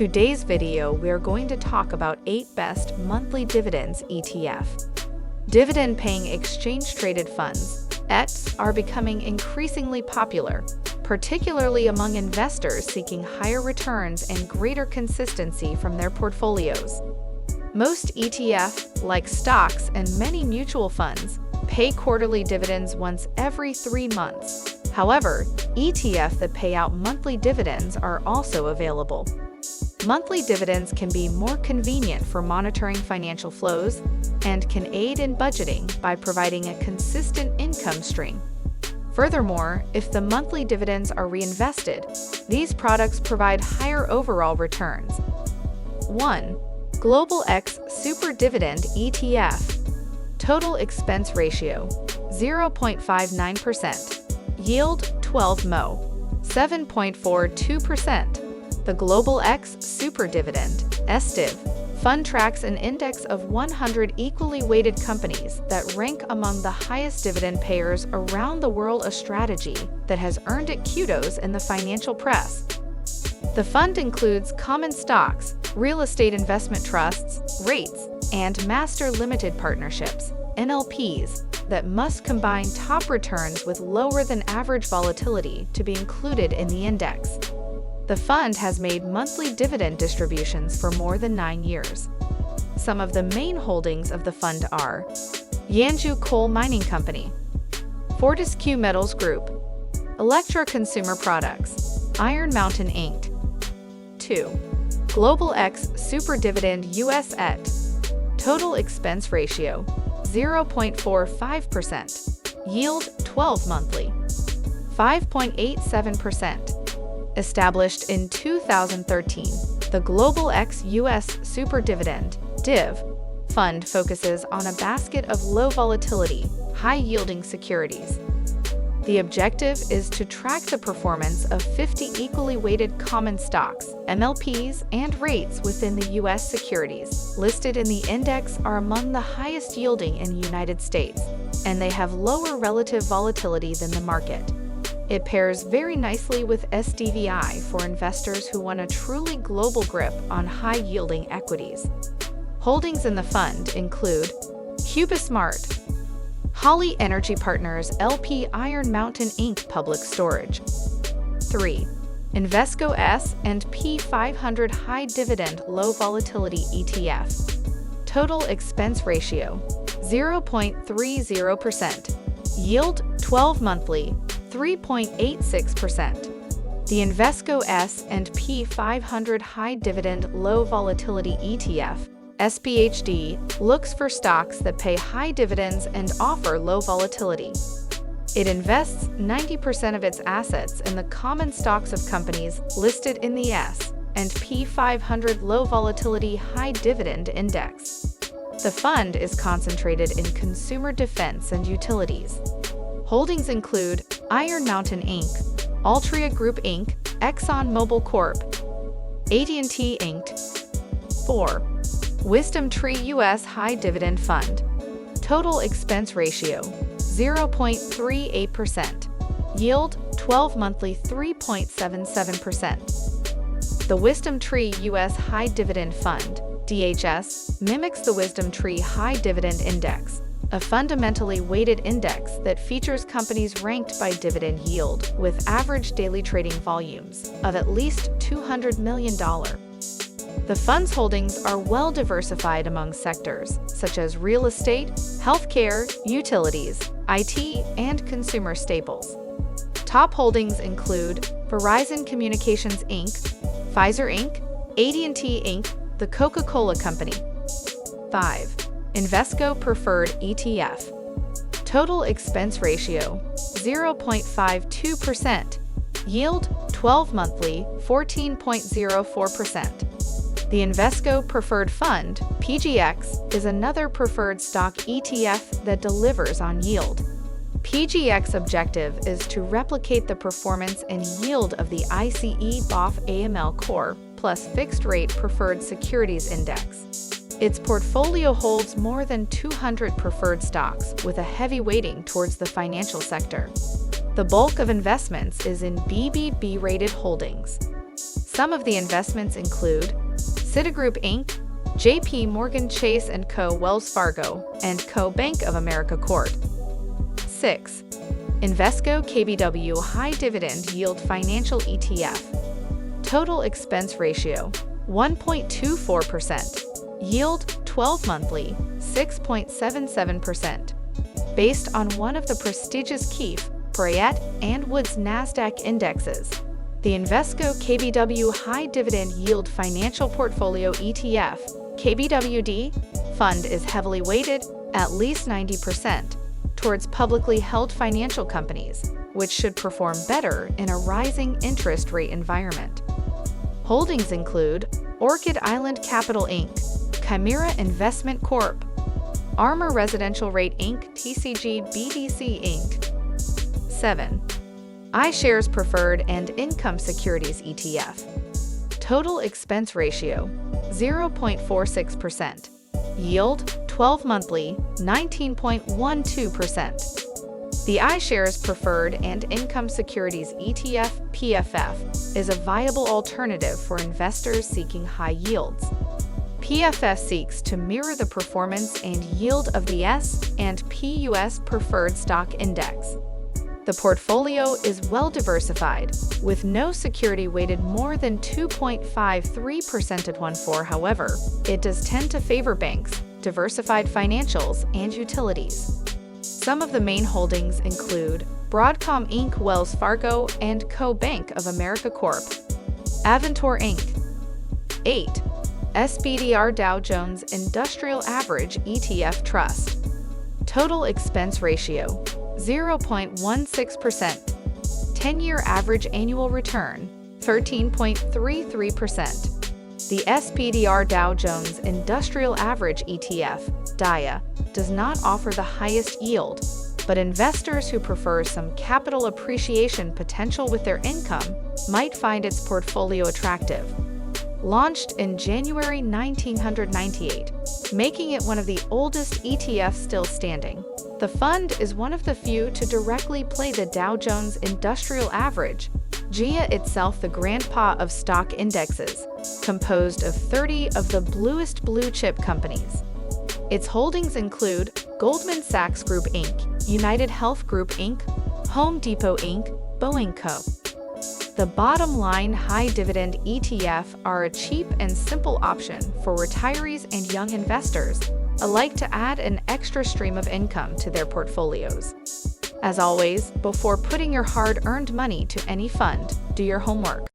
Today's video, we are going to talk about 8 best monthly dividends ETF. Dividend-paying exchange-traded funds, ETFs, are becoming increasingly popular, particularly among investors seeking higher returns and greater consistency from their portfolios. Most ETF, like stocks and many mutual funds, pay quarterly dividends once every 3 months. However, ETFs that pay out monthly dividends are also available. Monthly dividends can be more convenient for monitoring financial flows and can aid in budgeting by providing a consistent income stream. Furthermore, if the monthly dividends are reinvested, these products provide higher overall returns. 1. Global X Super Dividend ETF. Total expense ratio 0.59%. Yield 12 Mo. 7.42%. The Global X Super Dividend (SDIV) fund tracks an index of 100 equally weighted companies that rank among the highest dividend payers around the world, a strategy that has earned it kudos in the financial press. The fund includes common stocks, real estate investment trusts, REITs, and master limited partnerships (MLPs) that must combine top returns with lower than average volatility to be included in the index. The fund has made monthly dividend distributions for more than 9 years. Some of the main holdings of the fund are Yanju Coal Mining Company, Fortescue Metals Group, Electra Consumer Products, Iron Mountain Inc. 2. Global X Super Dividend US ET. Total expense ratio 0.45%. Yield 12 monthly. 5.87%. Established in 2013, the Global X US Super Dividend (DIV) fund focuses on a basket of low-volatility, high-yielding securities. The objective is to track the performance of 50 equally weighted common stocks, MLPs, and REITs within the U.S. securities listed in the index are among the highest yielding in the United States, and they have lower relative volatility than the market. It pairs very nicely with SDVI for investors who want a truly global grip on high-yielding equities. Holdings in the fund include Cubismart, Holly Energy Partners LP, Iron Mountain Inc. Public Storage. 3. Invesco S&P 500 High Dividend Low Volatility ETF. Total expense ratio 0.30%. Yield 12 monthly. 3.86%. The Invesco S&P 500 High Dividend Low Volatility ETF, SPHD, looks for stocks that pay high dividends and offer low volatility. It invests 90% of its assets in the common stocks of companies listed in the S&P 500 Low Volatility High Dividend Index. The fund is concentrated in consumer defense and utilities. Holdings include Iron Mountain Inc., Altria Group Inc., ExxonMobil Corp., AT&T Inc. 4. WisdomTree US High Dividend Fund. Total expense ratio 0.38%. Yield 12 monthly. 3.77%. The WisdomTree US High Dividend Fund, DHS, mimics the WisdomTree High Dividend Index, a fundamentally weighted index that features companies ranked by dividend yield with average daily trading volumes of at least $200 million. The fund's holdings are well diversified among sectors such as real estate, healthcare, utilities, IT, and consumer staples. Top holdings include Verizon Communications Inc., Pfizer Inc., AT&T Inc., The Coca-Cola Company. 5. Invesco Preferred ETF. Total expense ratio 0.52%. Yield 12 monthly. 14.04%. The Invesco Preferred Fund, PGX, is another preferred stock ETF that delivers on yield. PGX's objective is to replicate the performance and yield of the ICE BOF AML Core plus Fixed Rate Preferred Securities Index. Its portfolio holds more than 200 preferred stocks with a heavy weighting towards the financial sector. The bulk of investments is in BBB-rated holdings. Some of the investments include Citigroup Inc., J.P. Morgan Chase & Co., Wells Fargo & Co., Bank of America Corp. 6. Invesco KBW High Dividend Yield Financial ETF. Total expense ratio 1.24%. Yield 12 monthly 6.77%. Based on one of the prestigious Keefe, Bruyette, and Woods NASDAQ indexes. The Invesco KBW High Dividend Yield Financial Portfolio ETF (KBWD) fund is heavily weighted, at least 90%, towards publicly held financial companies, which should perform better in a rising interest rate environment. Holdings include Orchid Island Capital Inc., Chimera Investment Corp., Armor Residential Rate Inc., TCG BDC Inc. 7. iShares Preferred and Income Securities ETF. Total expense ratio 0.46%. Yield 12 monthly 19.12%. The iShares Preferred and Income Securities ETF (PFF) is a viable alternative for investors seeking high yields. PFF seeks to mirror the performance and yield of the S&P US Preferred Stock Index. The portfolio is well diversified, with no security weighted more than 2.53% at 1/4. However, it does tend to favor banks, diversified financials, and utilities. Some of the main holdings include Broadcom Inc., Wells Fargo & Co., Bank of America Corp., Avantor Inc. 8. SPDR Dow Jones Industrial Average ETF Trust. Total expense ratio 0.16%. 10-year average annual return 13.33%. The SPDR Dow Jones Industrial Average ETF (DIA) does not offer the highest yield, but investors who prefer some capital appreciation potential with their income might find its portfolio attractive. Launched in January 1998, making it one of the oldest ETFs still standing. The fund is one of the few to directly play the Dow Jones Industrial Average, GIA itself the grandpa of stock indexes, composed of 30 of the bluest blue-chip companies. Its holdings include Goldman Sachs Group Inc., United Health Group Inc., Home Depot Inc., Boeing Co. The bottom line high dividend ETF are a cheap and simple option for retirees and young investors alike to add an extra stream of income to their portfolios. As always, before putting your hard-earned money to any fund, do your homework.